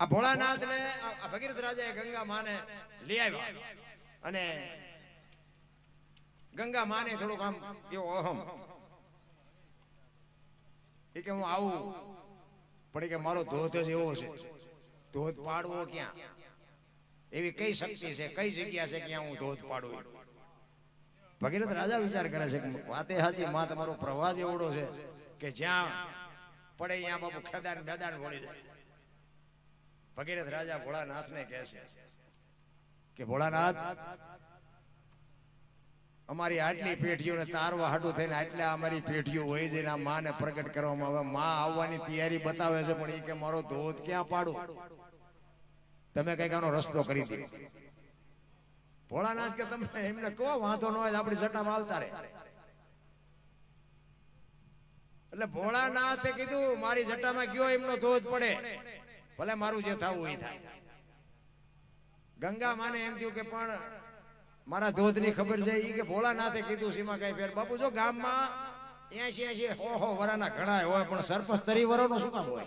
આ ભોળાનાથ ને ભગીરથ રાજાએ ગંગા માને લઈ આવ્યા અને ગંગા માને થોડુંક આમ એવો અહમ એ કે હું આવું પણ કે મારો ધોધ જ એવો છે, ધોધ પાડવો ક્યાં, એવી કઈ શક્તિ છે, કઈ જગ્યા છે ક્યાં હું ધોધ પાડું. ભગીરથ રાજા વિચાર કરે છે કે વાતે હાચી, માં તમારો પ્રવાહ જ એવડો છે કે જ્યાં પડે ત્યાં બાપુ ખેદાન મેદાન વળી જાય. ભગીરથ રાજા ભોળાનાથ ને કહે છે કે ભોળાનાથ, અમારી આટલી પેઢીઓને તારવા હાટું થઈને આટલા અમારી પેઢીઓ હોય છે, આ માને પ્રગટ કરવામાં આવે, માં આવવાની તૈયારી બતાવે છે, પણ એ કે મારો ધોધ ક્યાં પાડું, તમે કઈક આનો રસ્તો કરી દો. ભોળાનાથ કે તમે એમને કહો વાંધો ન હોય આપણી જટામાં આવતા રહે. એટલે ભોળાનાથે કીધું મારી જટામાં ગયો એમનો ધોધ પડે, ભલે મારું જે થવું એ થાય. ગંગા માને એમ થયું કે પણ મારા ધોધ ની ખબર છે, એ કે ભોળાનાથે કીધું સીમા કઈ ફેર. બાપુ જો ગામમાં 80 વરાના ઘણા હોય, પણ સરપંચ 30 વરાનો શું કામ હોય?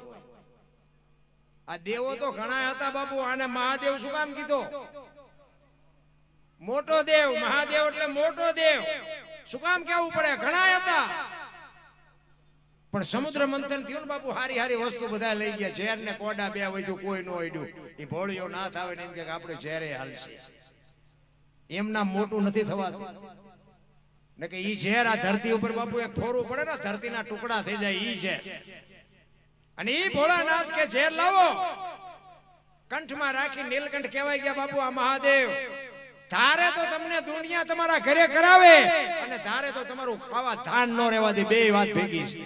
આ દેવો તો ઘણા હતા બાપુ, આને મહાદેવ શું કામ કીધો? મોટો દેવ, મહાદેવ એટલે મોટો દેવ શું કામ કેવું પડે? ઘણા હતા, પણ સમુદ્ર મંથન થયું ને બાપુ, હારી હારી વસ્તુ બધા લઈ ગયા. ઝેર ને કોડા બે વધ્યું, કોઈ નો અડ્યું. એ ભોળિયો ના થાવે ને એમ કે આપણે ઝેરે હાલશે, એમના મોટું નથી થવાતું ને કે ઈ ઝેર આ ધરતી ઉપર બાપુ એક ફોરું પડે ને, ધરતીના ટુકડા થઈ જાય ઈ ઝેર. અને ઈ ભોળાનાથ કે ઝેર લાવો, કંઠમાં રાખી નીલકંઠ કહેવાય ગયા બાપુ આ મહાદેવ. ધારે તો તમને દુનિયા તમારા ઘરે કરાવે અને ધારે તો તમારું ખાવા ધાન નો રહેવા દે. બે વાત ભેગી છે.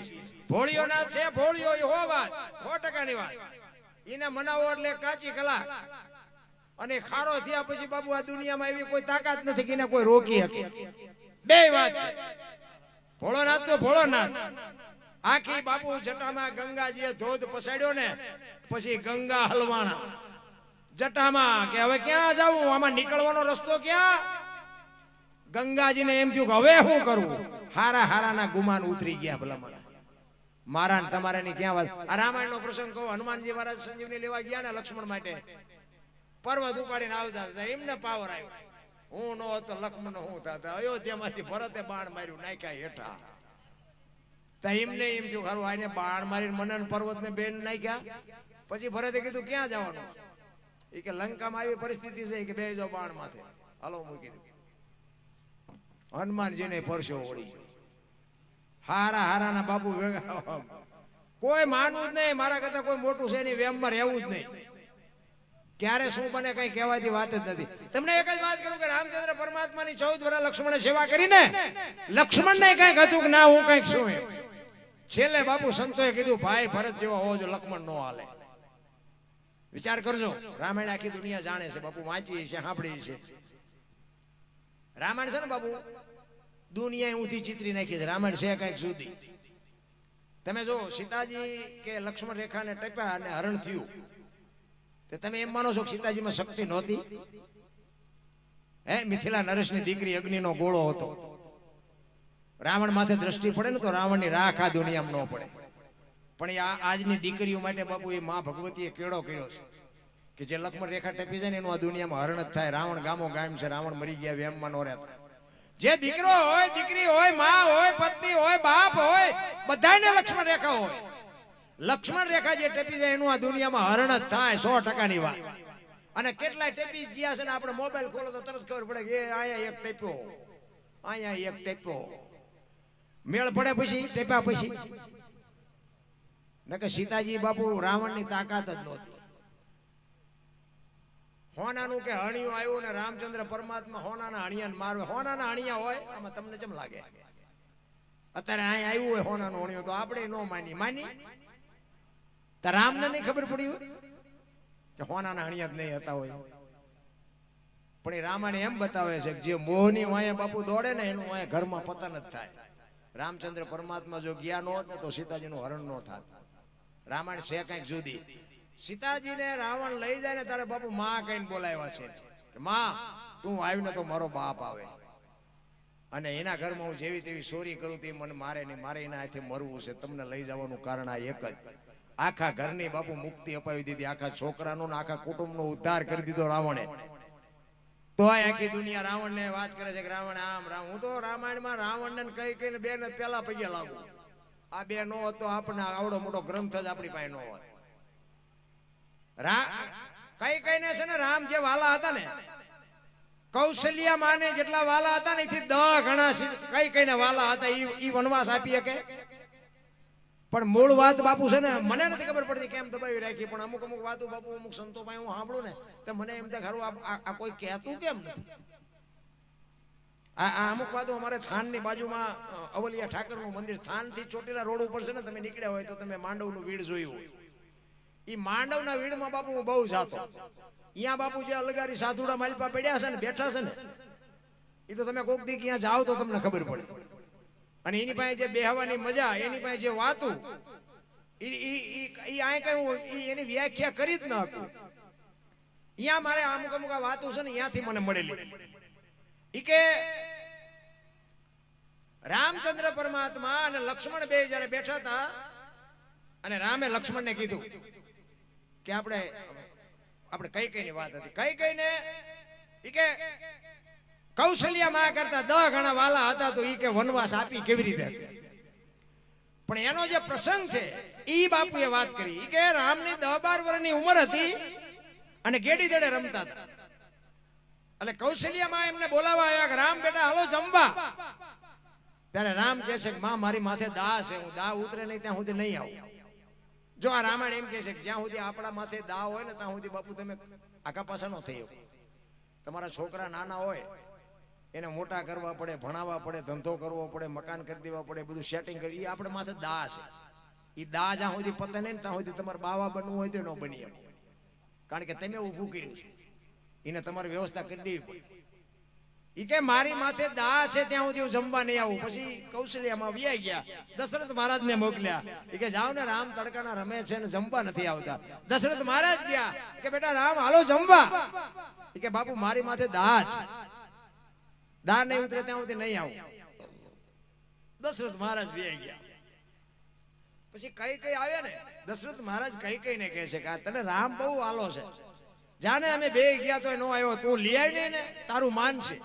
ભોળિયો નાથ છે, ભોળિયો એ હો વાત 100%ની વાત. એને મનાવો એટલે કાચી કલાક, અને ખારો થયા પછી બાબુ આ દુનિયામાં એવી કોઈ તાકાત નથી કે એને કોઈ રોકી શકે. બે વાત છે. ભોળોનાથ તો ભોળોનાથ. આખી બાપુ જટામાં ગંગાજીએ ધોધ પસાડ્યો ને પછી ગંગા હલવાણા જટામાં કે હવે ક્યાં જાવું, આમાં નીકળવાનો રસ્તો ક્યાં? ગંગાજીને એમ થયું કે હવે શું કરવું? હારા હારાના ગુમાન ઉતરી ગયા. ભલા મને મારા ને તમારા ની ક્યાં વાત. આ રામાયણ નો પ્રસંગ કહો. હનુમાનજી મહારાજ સંજીવની લેવા ગયા ને લક્ષ્મણ માટે, પર્વત ઉપાડીને આવતા હતા, એમને પાવર આવ્યો. હું નો હતો લક્ષ્મણ હું થતા. અયોધ્યામાંથી ભરતે બાણ માર્યું, નાખ્યા હેઠા. એમને એમ થયું ખરું આને બાણ મારીને મને પર્વત ને બેન નાખ્યા. પછી ભરતે કીધું ક્યાં જવાનું? એ કે લંકામાં આવી પરિસ્થિતિ છે કે બે જો બાણ માથે, હાલો મૂકી દીધું. હનુમાનજીને પરસો વળી ગયો. હારા હારાના બાપુ ભેગા, કોઈ માનવું જ નહીં, મારા કરતા કોઈ મોટું છે નહીં, વેમમાં રહેવું જ નહીં. ક્યારે શું બને કઈ કહેવાતી વાત જ નથી. તમને એક જ વાત કરું કે રામચંદ્ર પરમાત્માની 14 વર્ષ લક્ષ્મણે સેવા કરીને લક્ષ્મણ ને કઈક હતું કે ના હું કઈક શું એમ. છેલ્લે બાપુ સંતોએ કીધું ભાઈ ભરત જેવો હોવો જો, લક્ષ્મણ નો હાલે. વિચાર કરજો, રામાયણ આખી દુનિયા જાણે છે બાપુ, વાંચી છે, સાંભળી છે. રામાયણ છે ને બાપુ દુનિયા ઊંધી ચિત્રી નાખી છે. રામાયણ છે કઈક સુધી. તમે જો સીતાજી કે લક્ષ્મણ રેખાને ટપ્યા અને હરણ થયું, તો તમે એમ માનો છો કે સીતાજીમાં શક્તિ નહોતી? મિથિલા નરેશની દીકરી અગ્નિનો ગોળો હતો. રાવણ માથે દ્રષ્ટિ પડે ને તો રાવણની રાખ આ દુનિયામાં ન પડે. પણ આજની દીકરીઓ માટે બાપુ એ માં ભગવતીએ કેળો કર્યો છે કે જે લક્ષ્મણ રેખા ટપી જાય ને એનું આ દુનિયામાં હરણ જ થાય. રાવણ ગામો ગામ છે, રાવણ મરી ગયા વેમમાં નો રહેતા. જે દીકરો હોય, દીકરી હોય, માં હોય, પત્ની હોય, બાપ હોય, બધાને લક્ષ્મણ રેખા હોય. લક્ષ્મણ રેખા જે ટપી જાય એનું આ દુનિયામાં હરણ જ થાય, 100%ની વાત. અને કેટલાય ટપી જ્યાં છે ને આપણે મોબાઈલ ખોલો તો તરત ખબર પડે કે અહીંયા એક ટપ્યો, અહીંયા એક ટપ્યો. મેળ પડે પછી ટેપ્યા પછી ને કે સીતાજી બાપુ રાવણની તાકાત જ નહોતી. હોનાનું કે હણિયું આવ્યું ને રામચંદ્ર પરમાત્મા હોનાના હણિયાને મારવે. હોનાના હણિયા હોય આમાં તમને કેમ લાગે? અત્યારે અહીંયા આવ્યું હોય હોનાનું હણિયું તો આપણે નો માની તો રામને નહીં ખબર પડી હોય કે હોનાના હણિયા જ નહીં હતા હોય. પણ એ રામાયણ એમ બતાવે છે કે જે મોહની વાયા બાપુ દોડે ને એનું વાયા ઘરમાં પતન જ થાય. રામચંદ્ર પરમાત્મા જો ગયા ન હોત ને તો સીતાજીનું હરણ ન થાત. રામાયણ છે કઈક જુદી. સીતાજીને રાવણ લઈ જાય ને તારે બાપુ માં કઈને બોલાવ્યા છે કે માં તું આવ્યું ને તો મારો બાપ આવે, અને એના ઘરમાં હું જેવી તેવી ચોરી કરું તે મને મારે નહીં, મારે એના હાથે મરવું છે. તમને લઈ જવાનું કારણ આ એક જ. આખા ઘરની બાપુ મુક્તિ અપાવી દીધી, આખા છોકરાનો ને આખા કુટુંબનો ઉદ્ધાર કરી દીધો રાવણે. તો આખી દુનિયા રાવણને વાત કરે છે કે રાવણ આમ રામ. હું તો રામાયણમાં રાવણને કઈ બે ને પેલા પગે લાગુ. આ બે નો હોત તો આપણને આવડો મોટો ગ્રંથ જ આપણી પાસે નો હોત. કઈ ને છે ને રામ જે વાલા હતા ને, કૌશલ્યા માને જેટલા વાલા હતા ને એથી 10 ગણા કઈ ને વાલા હતા. ઈ વનવાસ આપી શકે. પણ મૂળ વાત બાપુ છે ને, મને નથી ખબર પડતી કેમ દબાવી રાખી, પણ અમુક વાતો બાપુ અમુક સંતો પાસે હું સાંભળું ને તો મને એમ થાય ખરું આ કોઈ કહેતું કેમ નથી. આ અમુક વાતો અમારે થાનની બાજુમાં અવલિયા ઠાકરનું મંદિર, થાનથી ચોટીલા રોડ ઉપર છે ને, તમે નીકળ્યા હોય તો તમે માંડવનું વીડ જોયું હોય. ઈ માંડવના વીડમાં બાપુ હું બહુ જાતો. અહીંયા બાપુ જે અલગારી સાધુડા માલપા પડ્યા છે ને, બેઠા છે ને, એ તો તમે કોક દી ક્યાં જાઓ તો તમને ખબર પડે. અને એની પાસે જે બેહવાની મજા, એની પાસે જે વાતું, એની વ્યાખ્યા કરી જ ન હતું. અહીંયા મારે અમુક વાતું છે ને, અહીંયાથી મને મળેલી. ઈ કે રામચંદ્ર પરમાત્મા અને લક્ષ્મણ બે જયારે બેઠા હતા, અને રામે લક્ષ્મણને કીધું કે આપણે કઈ ની વાત હતી. કઈ ને ઈ કે કૌશલ્યા માં કરતા 10 ગણા વાલા હતા, તો ઈ કે વનવાસ આપી કેવી રીતે. પણ એનો જે પ્રસંગ છે ઈ બાપુએ વાત કરી. ઈ કે રામની 10-12 વર્ષની ઉંમર હતી અને ગેડી દડે રમતા હતા. એટલે કૌશલ્યા માં એમને બોલાવવા આવ્યા કે રામ બેટા હાલો જમવા. ત્યારે રામ કહે છે કે માં મારી માથે દા છે, હું દા ઉતરે નહીં ત્યાં સુધી નહીં આવું. જો આ રામાયણ એમ કહે છે કે જ્યાં સુધી આપણા માથે દા હોય ને ત્યાં સુધી બાપુ તમે આખા પાછા ન થઈ શકો. તમારા છોકરા નાના હોય એને મોટા કરવા પડે, ભણાવવા પડે, ધંધો કરવો પડે, મકાન કરી દેવા પડે, બધું સેટિંગ કરી. એ આપણે માથે દા છે. એ દા જ્યાં સુધી પતે નહીં ત્યાં સુધી તમારે બાવા બનવું હોય તો ન બની શકે. કારણ કે તમે ઊભું કર્યું છે, એને તમારે વ્યવસ્થા કરી દેવી પડે. ઈ કે મારી માથે દા છે ત્યાં સુધી હું જમવા નહીં આવું. પછી કૌશલ્યામાં વ્યાઈ ગયા, દશરથ મહારાજ ને મોકલ્યા. ઈ કે જાઓ ને રામ તડકાના રમે છે ને જમવા નથી આવતા. દશરથ મહારાજ ગયા કે બેટા રામ હાલો જમવા. ઈ કે બાપુ મારી માથે દા છે, દા નહીં ઉતરે ત્યાં સુધી નહીં આવું. દશરથ મહારાજ વ્યાઈ ગયા. પછી કઈ આવ્યા ને, દશરથ મહારાજ કઈ ને કહે છે કે તને રામ બહુ આલો છે, જાને અમે બે ગયા તો નો આવ્યો, તું લઈ આવી ને તારું માન છે.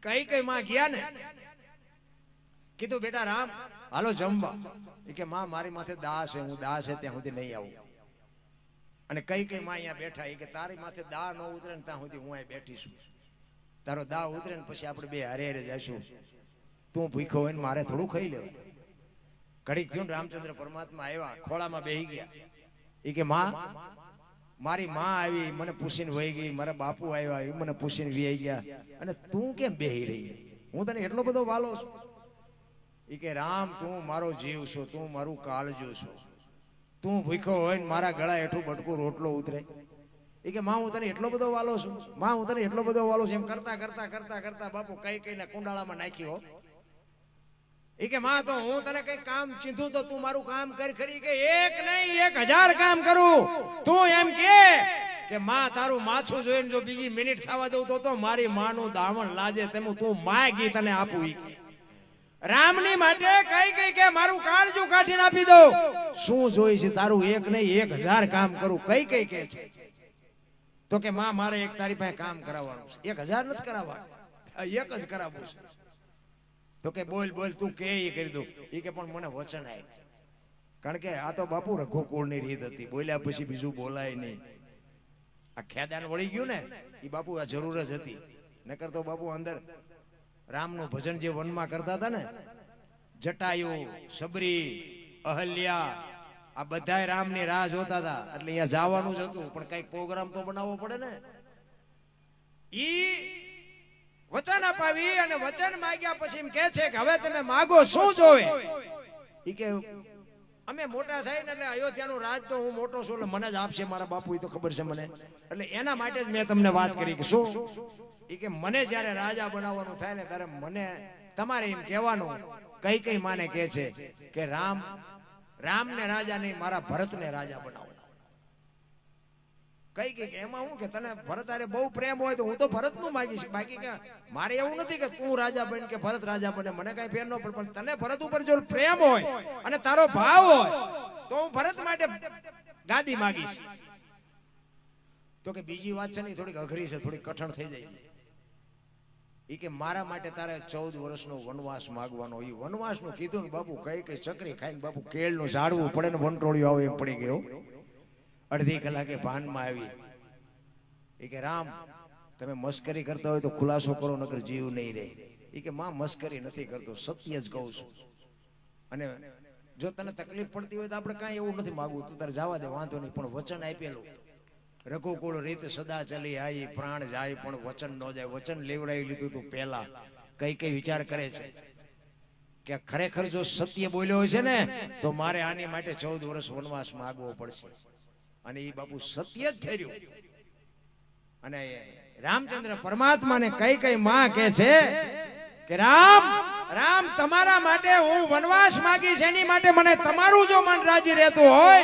કઈ માં ગયા ને, કીધું બેટા રામ હાલો જમવા. કે માં મારી માથે દા છે, હું દા છે ત્યાં સુધી નહીં આવું. અને કઈ માં અહીંયા બેઠા. કે તારી માથે દા ન ઉતરે ને ત્યાં સુધી હું અહીં બેઠીશું. તારો દા ઉતરે ને પછી આપણે બે હારે હારે જઈશું. તું ભૂખો હોય ને મારે થોડું ખાઈ લેવું. ઘડીક થયું રામચંદ્ર પરમાત્મા આવ્યા, ખોળામાં બેહી ગયા. એ કે માં મારી માં આવી મને પૂછીને વહી ગઈ, મારા બાપુ આવ્યા એ મને પૂછીને વહી ગયા, અને તું કેમ બેહી રહી? હું તને એટલો બધો વાલો છું. એ કે રામ તું મારો જીવ છો, તું મારું કાળજું છો. તું ભૂખો હોય ને મારા ગળા હેઠું બટકું રોટલો ઉતરે. એ કે માં હું તને એટલો બધો વાલો છું, માં હું તને એટલો બધો વાલો છું. એમ કરતા કરતા કરતા કરતા બાપુ કઈ ને કુંડાળામાં નાખ્યો. એ કે માં તો હું તને કઈ કામ ચીધું તો તું મારું કામ કરી. કે એક નહીં 1000 કામ કરું. તું એમ કે માં તારું માછું જોઈને જો બીજી મિનિટ થવા દઉં તો મારી માનું દામણ લાજે તેમ તું માગી તને આપું. રામની માટે કઈ કે મારું કાળજું કાઢીને આપી દઉં. શું જોઈ છે તારું? એક નહીં 1000 કામ કરું. કઈ કે છે તો કે માં મારે એક તારી પાસે કામ કરાવવાનું છે. 1000 નથી કરાવવાનું, એક જ કરાવવું છે. તો કે બોલ તું કે એ કરી દઉં. એ કે પણ મને વચન આપ. કારણ કે આ તો બાપુ રઘુકુળની રીત હતી, બોલ્યા પછી બીજું બોલાય નહીં. આ ખેદાન વળી ગયું ને એ બાપુ આ જરૂર જ હતી. નકર તો બાપુ અંદર રામનું ભજન જે વનમાં કરતા હતા ને, જટાયુ, સબરી, અહલ્યા, આ બધાય રામની રાહ જોતા હતા. એટલે અહીંયા જવાનું જ હતું, પણ કઈક પ્રોગ્રામ તો બનાવવો પડે ને. ઈ વચન અપાવી અને વચન માંગ્યા પછી એમ કે છે કે હવે તમે માગો શું જોવે? ઈ કે અમે મોટા થઈને એટલે અયોધ્યાનું રાજ તો હું મોટો છું એટલે મને જ આપશે મારા બાપુ, એ તો ખબર છે મને. એટલે એના માટે જ મેં તમને વાત કરી કે શું. ઈ કે મને જ્યારે રાજા બનાવવાનું થાય ને ત્યારે મને તમારે એમ કહેવાનું. કઈ માને કહે છે કે રામને રાજા નહીં, મારા ભરતને રાજા બનાવો. કઈ એમાં હું કે તને ભરત અરે બહુ પ્રેમ હોય તો હું તો ભરત નું માગીશ. બાકી કે મારે એવું નથી કે તું રાજા બન કે ભરત રાજા બને, મને કઈ ફેર ન પડે. પણ તને ભરત ઉપર જો પ્રેમ હોય અને તારો ભાવ હોય તો હું ભરત માટે ગાદી માંગીશ. તો કે બીજી વાત છે ને થોડીક અઘરી છે, થોડીક કઠણ થઈ જાય. એ કે મારા માટે તારે 14 વર્ષનો વનવાસ માંગવાનો. એ વનવાસનું કીધું ને બાપુ કઈ ચકરી ખાઈને બાપુ કેળનું ઝાડવું પડે ને વંટોળિયું આવે એમ પડી ગયો. અડધી કલાકે ભાનમાં આવી. એ કે રામ તમે મસ્કરી કરતા હોય તો ખુલાસો કરો નકર જીવ નહીં રહે. એ કે માં મસ્કરી નથી કરતો, સત્ય જ કહું છું. અને જો તને તકલીફ પડતી હોય તો આપણે કાંઈ એવું નથી માગવું, તું તારે જવા દે, વાંધો નહીં. પણ વચન આપેલું રઘુકુળ રીત સદા ચલી આઈ, પ્રાણ જાય પણ વચન ન જાય. વચન લેવડાવી લીધું તું પહેલા. કઈ વિચાર કરે છે કે ખરેખર જો સત્ય બોલ્યો હોય છે ને તો મારે આની માટે 14 વર્ષ વનવાસ માંગવો પડશે. અને એ બાપુ સત્ય જ ઠર્યું. અને રામચંદ્ર પરમાત્માને કઈ માં કે છે કે રામ તમારા માટે હું વનવાસ માંગીશ, એની માટે મને તમારું જો મન રાજી રહેતું હોય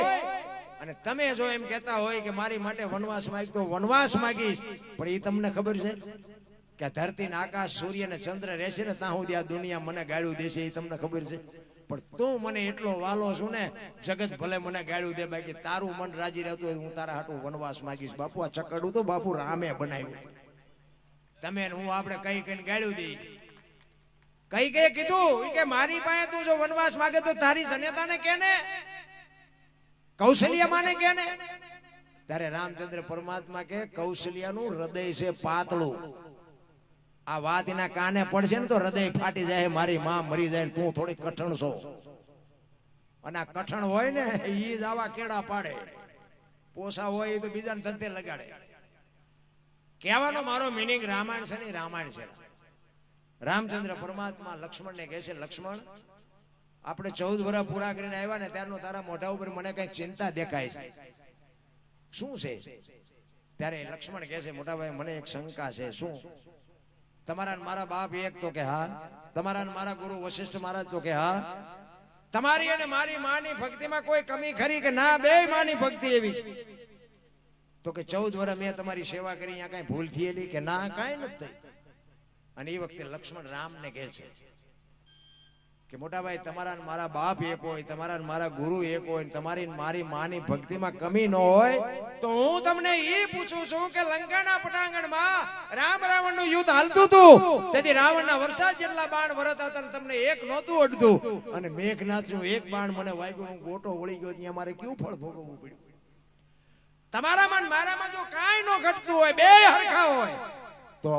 અને તમે જો એમ કહેતા હોય કે મારી માટે વનવાસ માંગ તો વનવાસ માંગીશ. પણ એ તમને ખબર છે કે ધરતી ને આકાશ સૂર્ય ને ચંદ્ર રહેશે ને ત્યાં સુધી આ દુનિયા મને ગાળ્યું દેશે, એ તમને ખબર છે. પણ તું મને એટલો વાલો છું ને, જગત ભલે મને ગાળ્યું દે, બાકી તારું મન રાજી રહેતું હોય હું તારા હાટું વનવાસ માંગીશ. બાપુ આ ચકડું તો બાપુ રામે બનાવ્યું. તમે હું આપણે કઈ ગાળ્યું દઈ. કઈ કીધું કે મારી પાસે તું જો વનવાસ માંગે તો તારી જનેતાને કે ને, કૌશલ્યા માને કે ને. ત્યારે રામચંદ્ર પરમાત્મા કે કૌશલ્યાનું હૃદય છે પાતળું. આ વાત એના કાને પડશે ને તો હૃદય ફાટી જાય, મારી માં મરી જાય, તું થોડી કઠણ છો. અને આ કઠણ હોય ને ઈ જ આવા કેળા પાડે, પોસા હોય એ તો બીજાને ધંધે લગાડે. કહેવાનો મારો મિનિંગ રામાયણ છે ને, રામાયણ છે. રામચંદ્ર પરમાત્મા લક્ષ્મણને કહે છે, લક્ષ્મણ આપણે 14 વર્ષ પૂરા કરીને આવ્યા ને ત્યારનો તારા મોઢા ઉપર મને કઈક ચિંતા દેખાય છે, શું છે? ત્યારે લક્ષ્મણ કહે છે, મોટા ભાઈ મને એક શંકા છે. શું? તમારા મારા બાપ એક? તો કે હા. તમારા મારા ગુરુ વશિષ્ઠ મહારાજ? તો કે હા. તમારી અને મારી માની ભક્તિમાં કોઈ કમી ખરી કે ના? બે માની ભક્તિ એવી છે. તો કે 14 વર્ષ મેં તમારી સેવા કરી, અહીંયા કઈ ભૂલ થયેલી કે ના? કઈ નથી થઈ. અને એ વખતે લક્ષ્મણ રામને કહે છે કે મોટા ભાઈ તમારા મારા બાપ એક હોય, તમારા મારા ગુરુ એક હોય, તમારી મારી માની ભક્તિમાં કમી ન હોય તો હું તમને એ પૂછું છું કે લંકાના પટાંગણમાં રામ રાવણનું યુદ્ધ હાલતું હતું, તેથી રાવણના વરસાદ જેટલા બાણ વરતા હતા, તમને એક નહોતું અડધું. અને મેઘનાથનું એક બાણ મને વાગ્યું, હું ગોટો વળી ગયો, ત્યાં મારે કેવું ફળ ભોગવવું પડ્યું? તમારામાં મારામાં જો કાંઈ ન ઘટતું હોય, બે હરખા હોય, તો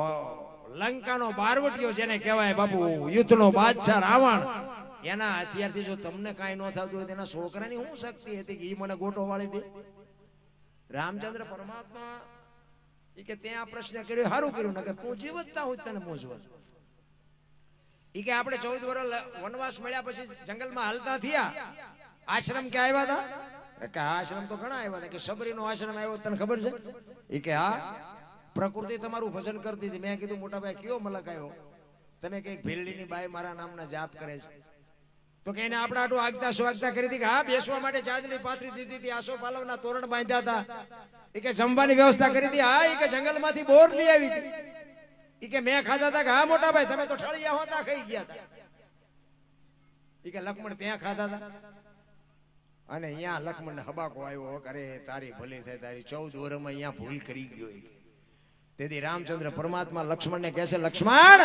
લંકાનો બારવટીયો જેને કહેવાય બાપુ, યુદ્ધનો બાદશાહ રાવણ, એના હથિયારથી જો તમને કાંઈ ન થતું હોય તેના છોકરાની શું શક્તિ હતી કે એ મને ગોટો વાળી દે? રામચંદ્ર પરમાત્મા એ કે ત્યાં પ્રશ્ન કર્યો, સારું કર્યું, નકર તું જીવતતા હોય તને મોજવા. એ કે આપણે 14 વર્ષ વનવાસ મળ્યા પછી જંગલમાં હાલતા થયા, આશ્રમ ક્યાં આવ્યા હતા? કે આશ્રમ તો ઘણા આવ્યા હતા. કે સબરીનો આશ્રમ આવ્યો, તને ખબર છે? એ કે હા. પ્રકૃતિ તમારું ભજન કરતી હતી. મેં કીધું મોટા ભાઈ કયો મલક આવ્યો? તમે કઈક ભીલડીની બાઈ મારા નામના જાપ કરે છે. તો કે એને આપણા આટલું આગતા સ્વાગતા કરી હતી કે હા, બેસવા માટે ચાંદની પાથરી દીધી હતી, આસો પાલવના તોરણ બાંધ્યા હતા. એ કે જમવાની વ્યવસ્થા કરી હતી. હા. એ કે જંગલમાંથી બોર લઈ આવી હતી. એ કે મેં ખાધા હતા કે હા મોટા ભાઈ તમે તો ઠળિયા હોતા ખાઈ ગયા હતા. એ કે લક્ષ્મણ ત્યાં ખાધા હતા. અને અહીંયા લક્ષ્મણને હબાકો આવ્યો, અરે તારી ભલી થાય, તારી 14 વર્ષમાં અહીંયા ભૂલ કરી ગયો. તેથી રામચંદ્ર પરમાત્મા લક્ષ્મણને કહે છે, લક્ષ્મણ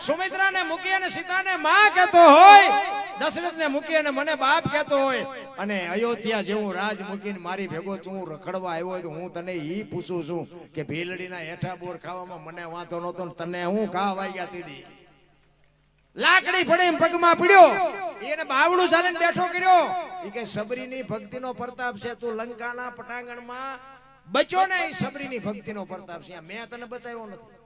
સુમિત્રાને મૂકી અને સીતાને માં કહેતો હોય, દશરથને મૂકી અને મને બાપ કહેતો હોય, અને અયોધ્યા જેવું રાજ મૂકીને મારી ભેગો તું રખડવા આવ્યો હોય, તો હું તને ઈ પૂછું છું કે ભીલડીના હેઠા બોર ખાવામાં મને વાંધો નહોતો, તને હું ઘા વાગ્યા દીધી? લાકડી પડી પગમાં પડ્યો, એને બાવડું ચાલીને બેઠો કર્યો. એ કે સબરીની ભક્તિનો પ્રતાપ છે, તું લંકાના પટાંગણમાં બચો ને, એ સબરીની ભક્તિનો પ્રતાપ છે. મેં તને બચાવ્યો નથી.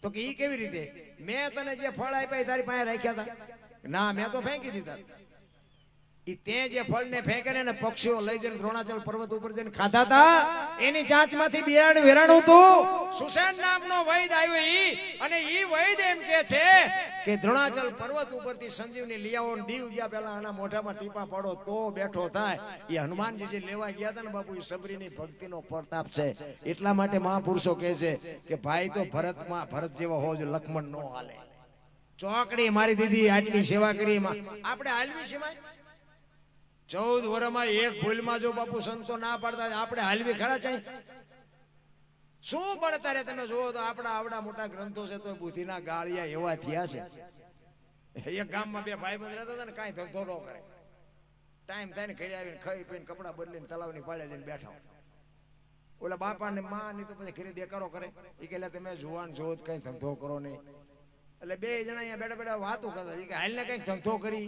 તો કે ઈ કેવી રીતે? મેં તને જે ફળ આપ્યા તારી પાસે રાખ્યા હતા? ના, મેં તો ફેંકી દીધા. ઈ તે જે ફળ ને ફેંકે ને પક્ષીઓ લઈ જઈને દ્રોણાચલ પર્વત ઉપર જઈને ખાધા હતા, એની ચાંચમાંથી બિયારણ વેરાણું હતું. સુસેન નામનો વૈદ આવ્યો ઈ, અને ઈ વૈદ એમ કે છે કે દ્રોણાચલ પર્વત ઉપરથી સંજીવની લઈ આવો, દીવ ગયા પહેલા આના મોઢામાં ટીપા પાડો તો બેઠો થાય. એ હનુમાનજી જે લેવા ગયા હતા ને બાપુ, એ સબરીની ભક્તિનો પ્રતાપ છે. એટલા માટે મહાપુરુષો કહે છે કે ભાઈ તો ભરત જેવો હોવો જોઈએ, લક્ષ્મણ નો હાલે. ચોકડી મારી દીધી, આટલી સેવા કરી, આપણે હાલવી સિવાય 14 વર્ષમાં એક ભૂલમાં જો બાપુ સંતો ના પાડતા આપણે હાલવી ખરા ચાહી શું ભણતા રે તમે જુઓ તો આપણા આવડા મોટા ગ્રંથો છે તો બુદ્ધિના ગાળિયા એવા થયા છે એક ગામમાં બે ભાઈ બંધ રહેતા હતા ને કાંઈ ધંધો ન કરે ટાઈમ થાય ને ઘરે આવીને ખાઈ પીને કપડા બદલીને તલાવની પાળે જઈને બેઠા ઓલા બાપા ને માં ની તો પછી ઘરે દેકારો કરે એ કે તમે જુવાન જો કઈ ધંધો કરો નહીં એટલે બે જણા અહીંયા બેઠા બેઠા વાતો કરતા કે હાલ ને કઈક ધંધો કરી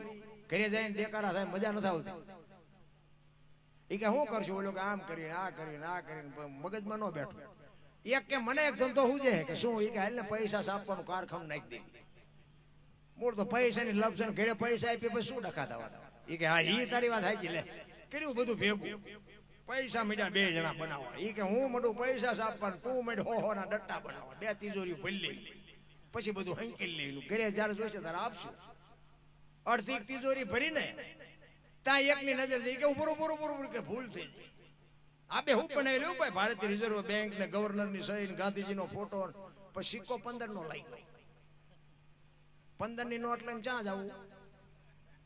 ઘરે જઈને દેકારા થાય મજા નથી આવતી એ કે શું કરશું ઓલો કે આમ કરીને આ કરીને આ કરીને મગજમાં ન બેઠું એક કે મને એક ધંધો શું છે કે શું એ કે હાલ ને પૈસા સાપવાનું કારખાનું નાખી દે મૂળ તો પૈસાની લપ છે ઘરે પૈસા આપી પછી શું ડખા થવાના એ કે હા એ તારી વાત હાચી લે કર્યું બધું ભેગું પૈસા મીડા બે જણા બનાવવા એ કે હું મોટું પૈસા સાપવાનું તું મેં હો ના ડટ્ટા બનાવવા બે તિજોરી ભરી લઈ પછી બધું હંકેલ લેલું ઘરે જયારે જોઈશે ત્યારે આપશું અડધી તિજોરી ભરીને ત્યાં એકની નજર જઈ કે પૂરું કે ભૂલ થઈ ગઈ આપે હું બનાવેલું ભાઈ ભારતીય રિઝર્વ બેંક ને ગવર્નર ની સહી ગાંધીજીનો ફોટો પછી સિક્કો 15 નો લઈ ગયો 15 ની નોટ લઈને ક્યાં જવું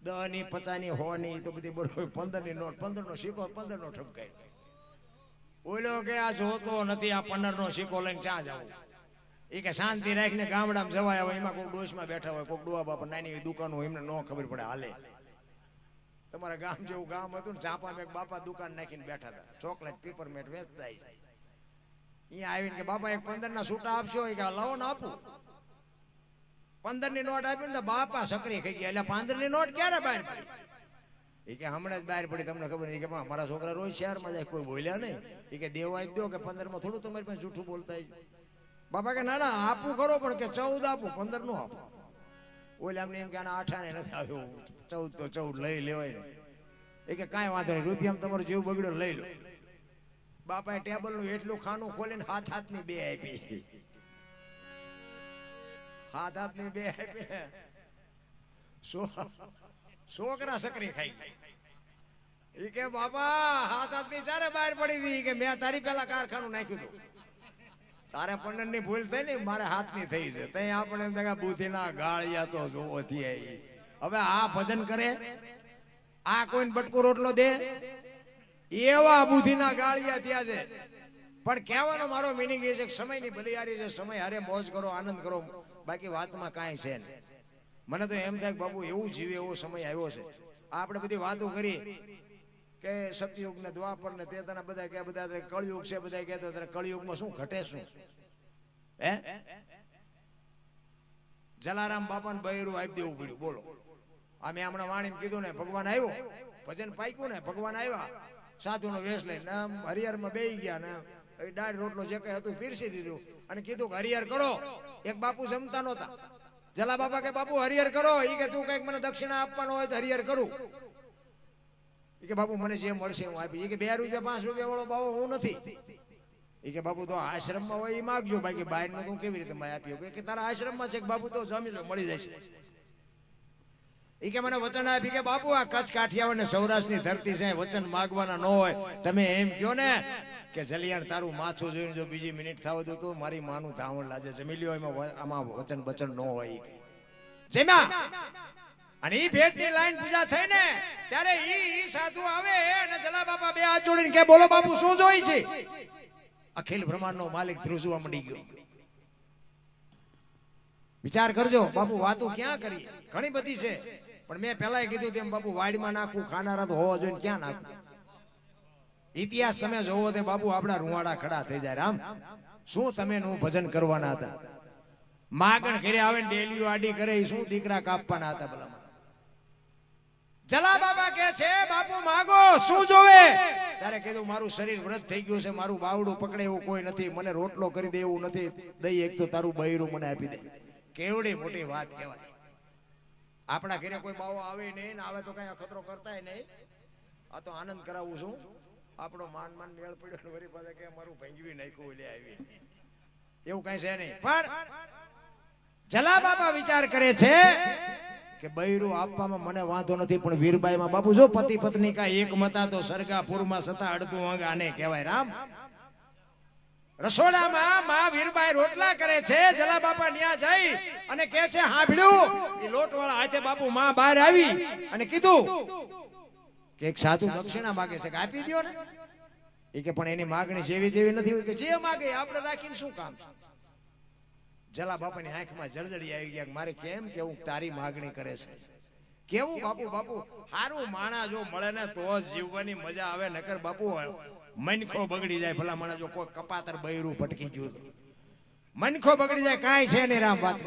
10 ની 50 ની 100 ની તો બધી બરોબર 15 ની નોટ 15 નો સિક્કો 15 નો ઠપકાય ઓલો કે આ જોતો નથી આ 15 નો સિક્કો લઈને ક્યાં જવું એ કે શાંતિ રાખીને ગામડામાં જવાય હવે એમાં કોઈ ડોશમાં બેઠા હોય કોઈ ડોવા બાપા નાની દુકાન હોય એમને ન ખબર પડે હાલે તમારા ગામ જેવું ગામ હતું ને ચાંપામાં એક બાપા દુકાન નાખીને બેઠા હતા ચોકલેટ પેપરમેટ વેચતા અહીંયા આવીને કે બાપા એક 15 ના છૂટા આપશો કે લાવો ને આપું 15 ની નોટ આપી ને બાપા સકરી ખાઈ ગયા એટલે 15 ની નોટ ક્યારે બહાર પડી એ કે હમણાં જ બહાર પડી તમને ખબર નહીં કે મારા છોકરા રોજ શહેરમાં જાય કોઈ બોલ્યા નહીં એ કે દેવા દો કે 15 માં થોડું તમારી પાસે જૂઠું બોલતા બાપા કે ના ના આપું ખરો પણ કે 14 આપું 15 નું આપું ઓલે અમને એમ કે આના 8 ને નથી આવ્યો 14 તો 14 લઈ લેવાય ને એ કે કાંઈ વાંધો નહીં રૂપિયામાં તમારો જીવ બગડ્યો લઈ લો બાપાએ ટેબલ નું એટલું ખાનું ખોલીને હાથની બે આપી હાથની બે આપી છોકરા સકરી ખાઈ એ કે બાપા હાથની ચારે બહાર પડી હતી કે મેં તારી પેલા કારખાનું નાખ્યું હતું તારે 15 ની ભૂલ થઈ ને મારે હાથની થઈ છે તઈ આપણે એમ કે બુદ્ધિના ગાળિયા તો જોવો થી હવે આ ભજન કરે આ કોઈને બટકું રોટલો દે એવા બુદ્ધિના ગાળિયા થયા છે પણ કહેવાનો મારો મિનિંગ એ છે કે સમયની ભલિયારી છે સમય હારે મોજ કરો આનંદ કરો બાકી વાતમાં કાંઈ છે નહીં મને તો એમ થાય કે બાપુ એવું જીવે એવો સમય આવ્યો છે આપણે બધી વાતો કરી કે સતયુગ ને દ્વાપર ને તે તને બધા કે બધા કળયુગ છે બધા કહેતા ત્યારે કળયુગમાં શું ઘટે શું હે જલારામ બાપાને બૈરું આપી દેવું પડ્યું બોલો અમે હમણાં વાણી કીધું ને ભગવાન આવ્યો ભજન પાક્યું ને ભગવાન આવ્યા સાધુનો વેશ લઈને હરિહરમાં બેસી ગયા ને દાળ રોટલો જે કઈ હતું પીરસી દીધું અને કીધું કે હરિહર કરો એક બાપુ જમતા નહોતા જલા બાપા કે બાપુ હરિહર કરો એ કે તું કઈક મને દક્ષિણા આપવાનો હોય તો હરિહર કરું એ કે બાપુ મને જે મળશે હું આપી એ કે 2 રૂપિયા 5 રૂપિયા વાળો બાવો હું નથી એ કે બાપુ તો આશ્રમમાં હોય એ માગજો બાકી બહાર નું તું કેવી રીતે મેં આપ્યો કે તારા આશ્રમમાં છે કે બાપુ તો જમી લો મળી જશે એ કે મને વચન આપી કે બાપુ આ કચ્છ કાઠિયાવાડ ને સૌરાષ્ટ્રની ધરતી છે વચન માગવાના ન હોય તમે એમ કહો ને કે જલિયાણ તારું માથું જોઈને જો બીજી મિનિટ થાવ દો તો મારી માનું ધાવણ લાજે જમી લ્યો એમાં આમાં વચન બચન ન હોય જેમાં અને ઈ ભેટની લાઈન પૂજા થઈ ને ત્યારે ઈ સાધુ આવે અને જલા બાપા બે હાથ જોડીને કે બોલો બાપુ શું જોઈ છે અખિલ બ્રહ્માંડનો માલિક ધ્રુજવા મંડી ગયો વિચાર કરજો બાપુ વાતો ક્યાં કરી ઘણી બધી છે પણ મેં પહેલા કીધું તેમ બાપુ વાડીમાં નાખવું ખાનારા તો હોવા જોઈએ ક્યાં નાખવું ઇતિહાસ તમે જોવો તે બાપુ આપણા રૂવાડા ખડા થઈ જાય રામ શું તમે નું ભજન કરવાના હતા માગણ ઘરે આવે ને ડેલીઓ આડી કરે શું દીકરા કાપવાના હતા ભલા જલા બાબા કે છે બાપુ માગો શું જોવે ત્યારે કીધું મારું શરીર વ્રત થઈ ગયું છે મારું બાવડું પકડે એવું કોઈ નથી મને રોટલો કરી દે એવું નથી દઈ એક તો તારું બૈરું મને આપી દે કેવડી મોટી વાત કહેવાય આપણા ઘરે કોઈ બાવો આવે નહીં ને આવે તો કઈ અખતરો કરતાય નહીં આ તો આનંદ કરાવું છું આપણો માન મેળ પડ્યો વરી પાસે કે મારું ભંગવી નાખ્યું લે આવી એવું કઈ છે નહીં પણ જલા બાબા વિચાર કરે છે કે બૈરું આપવામાં મને વાંધો નથી પણ વીરબાઈમાં બાપુ જો પતિ પત્ની કા એક મતા તો સરગાપુરમાં સતા અડધું અંગ આને કહેવાય રામ રસોડામાં માં વીરબાઈ રોટલા કરે છે જલા બાપા ન્યા જઈ અને કહે છે હાંભળ્યું એ લોટવાળા હાથે બાપુ માં બહાર આવી અને કીધું કે એક સાધુ દક્ષિણા માગે છે કે આપી દો ને. એ કે પણ એની માગણી જેવી તેવી નથી હોય કે જે માગે આપણે રાખીને શું કામ છે. જલા બાપાની આંખમાં જળજળી આવી ગયા, મારે કેમ કેવું તારી માગણી કરે છે. કેવું બાપુ બાપુ સારું માણા જો મળે ને તો જ જીવવાની મજા આવે, નકર બાપુ મનખો બગડી જાય. ભલા માણા જો કોઈ કપાતર બૈરું ભટકી ગયું મનખો બગડી જાય, કાંઈ છે નહીં રામ વાત.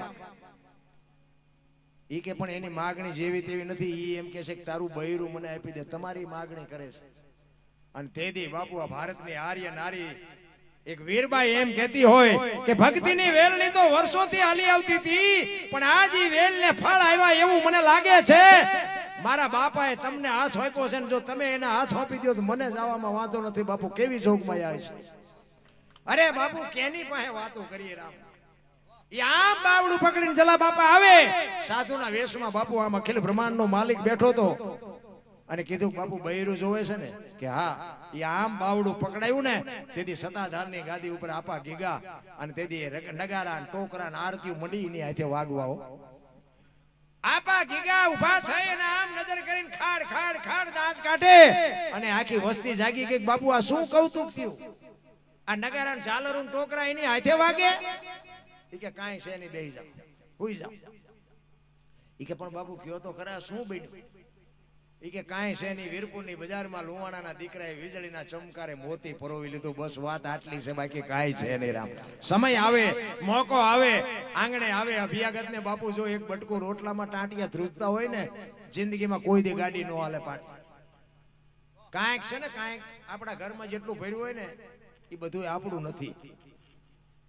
ઈ કે પણ એની માગણી જેવી તેવી નથી. ઈ એમ કે છે કે તારું બૈરું મને આપી દે, તમારી માગણી કરે છે. અને તેદી બાપુ આ ભારતની આર્ય નારી એક વીરબાઈ એમ કહેતી હોય કે ભક્તિની વેલની તો વર્ષોથી હાલી આવતી હતી, પણ આજ ઈ વેલને ફળ આવ્યા એવું મને લાગે છે. મારા બાપાએ તમને હાથ આપ્યો છે ને જો તમે એના હાથ આપી દો તો મને જવામાં વાંધો નથી. બાપુ કેવી જોગમાઈ આવે છે. અરે બાપુ કેની પાસે વાતો કરીએ રામ. આમ બાવડું પકડીને જલા બાપા આવે સાધુના વેશમાં. બાપુ આમ અખિલ બ્રહ્માંડનો માલિક બેઠો તો અને કીધું બાપુ બૈરું જોવે છે ને કે હા. એ આમ બાવડું પકડાયું ને તેથી સતાધારની ગાદી ઉપર આપા ગીગા અને તેથી નગારા ટોકરા આરતીઓ મંડી ની હાથે વાગવાઓ. આપા ગીગા ઉભા થઈ અને આમ નજર કરીને ખાડ ખાડ ખાડ દાંત કાઢે અને આખી વસ્તી જાગી ગઈ. બાપુ આ શું કૌતુક થયું? આ નગારા ઝાલરું ટોકરા એની હાથે વાગે. ઈ કે કાંઈ છે નહીં, બેહી જાઓ, હુઈ જાઓ. ઈ કે પણ બાપુ કયો તો ખરા શું બન્યું? ઈ કે કાંઈ છે નહીં, વીરપુરની બજારમાં લુવાણાના દીકરાએ વીજળીના ચમકારે મોતી પરોવી લીધું, બસ વાત આટલી છે, બાકી કાંઈ છે નહીં રામ. સમય આવે, મોકો આવે, આંગણે આવે અભિયાગતને બાપુ જો એક બટકું રોટલામાં ટાંટિયા ધ્રુજતા હોય ને જિંદગીમાં કોઈ દી ગાડી નો હાલે પાછી. કાંઈક છે ને કાંઈક આપણા ઘરમાં જેટલું ભર્યું હોય ને એ બધું આપણું નથી.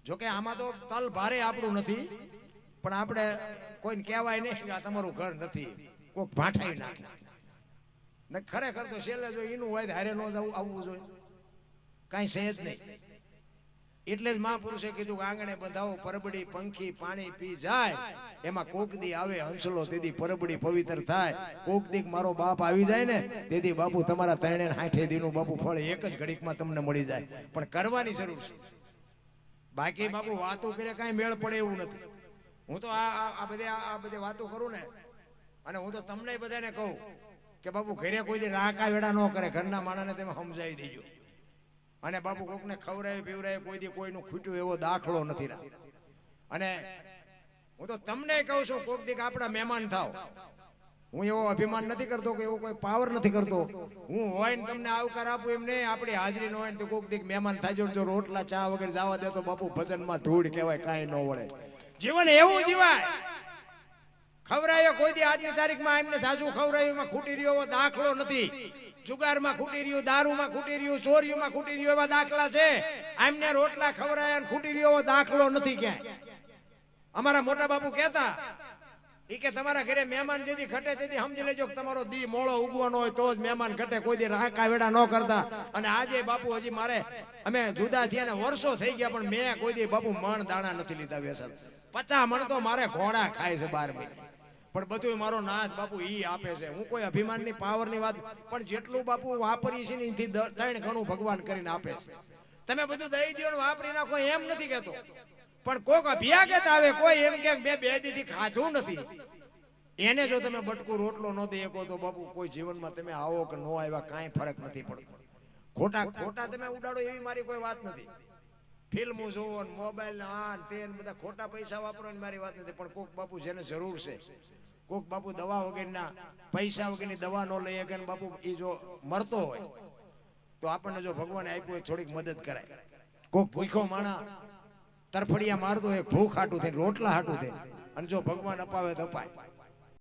જોકે આમાં તો તલ ભારે આપણું નથી, પણ આપણે કોઈને કહેવાય નહીં કે આ તમારું ઘર નથી, કોઈક ભાંઠાઈ નાખે. ને ખરેખર તો છેલ્લે જો એનું હોય તો હારે ન આવવું જોઈએ, કાંઈ છે જ નહીં. એટલે જ મહાપુરુષે કીધું કે આંગણે બંધાવો પરબડી પંખી પાણી પી જાય, એમાં કોક દી આવે હંસલો તેથી પરબડી પવિત્ર થાય. કોક દી મારો બાપ આવી જાય ને તેથી બાપુ તમારા 360 દીનું બાપુ ફળ એક જ ઘડીકમાં તમને મળી જાય. પણ કરવાની જરૂર છે, બાકી બાપુ વાતો કરે કાંઈ મેળ પડે એવું નથી. હું તો આ બધી વાતો કરું ને અને હું તો તમને બધાને કહું કે બાપુ ઘરે કોઈ દી રાકા વેડા ન કરે, ઘરના માણસને તમે સમજાવી દેજો. અને બાપુ કોકને ખવડાવે પીવડાવે કોઈ દી કોઈનું ખૂટ્યું એવો દાખલો નથી રાખ. અને હું તો તમને કહું છું કોક દી આપણા મહેમાન થાવ. હું એવો અભિમાન નથી કરતો કે એવો કોઈ પાવર નથી કરતો. હું હોય ને તમને આવકાર આપું એમ નહીં, આપણી હાજરી ન હોય ને તો કોક દી મહેમાન થાય જો રોટલા ચા વગર જવા દે તો બાપુ ભજનમાં ધૂળ કહેવાય, કાંઈ ન વળે. જીવન એવું જીવાય. ખવડાયો કોઈ દી આજની તારીખમાં એમને સાસુ ખવડાયું એમાં ખૂટી રહ્યો એવો દાખલો નથી. જુગારમાં ખૂટી રહ્યું, દારૂમાં ખૂટી રહ્યું, ચોરીઓમાં ખૂટી રહ્યું એવા દાખલા છે. એમને રોટલા ખવડાયા અને ખૂટી રહ્યો એવો દાખલો નથી ક્યાંય. અમારા મોટા બાપુ કહેતા ઈ કે તમારા ઘરે મહેમાન જેથી ઘટે તેથી સમજી લેજો કે તમારો દી મોળો ઉગવાનો હોય તો જ મહેમાન ઘટે, કોઈ દી રાકા વેડા ન કરતા. અને આજે બાપુ હજી મારે અમે જુદા થયા ને વર્ષો થઈ ગયા પણ મેં કોઈ દી બાપુ મણ દાણા નથી લીધા વ્યસન. 50 મણ તો મારે ઘોડા ખાય છે 12 મહિને, પણ બધું મારો નાશ બાપુ ઈ આપે છે. હું કોઈ અભિમાનની પાવરની વાત, પણ જેટલું બાપુ વાપરીએ છીએ એથી 3 ગણું ભગવાન કરીને આપે છે. તમે બધું દઈ દો ને વાપરી નાખો એમ નથી કહેતો, પણ કોક અભિયાગત આવે કોઈ એમ કે બે દીથી ખાધું નથી, એને જો તમે બટકું રોટલો ન દઈ શકો તો બાપુ કોઈ જીવનમાં તમે આવો કે ન આવ્યા કાંઈ ફરક નથી પડતો. ખોટા તમે ઉડાડો એવી મારી કોઈ વાત નથી. ફિલ્મો જોવો, મોબાઈલ આ તે બધા ખોટા પૈસા વાપરવાની મારી વાત નથી. પણ કોક બાપુ જેને જરૂર છે, કોક બાપુ દવા વગરના પૈસા વગરની દવા ન લઈ શકે ને બાપુ એ જો મરતો હોય તો આપણને જો ભગવાને આપ્યું હોય થોડીક મદદ કરાય. કોક ભૂખો માણા તરફડિયા મારતો હોય ભૂખ હાટું થઈને રોટલા હાટું થઈને, અને જો ભગવાન અપાવે તો અપાય.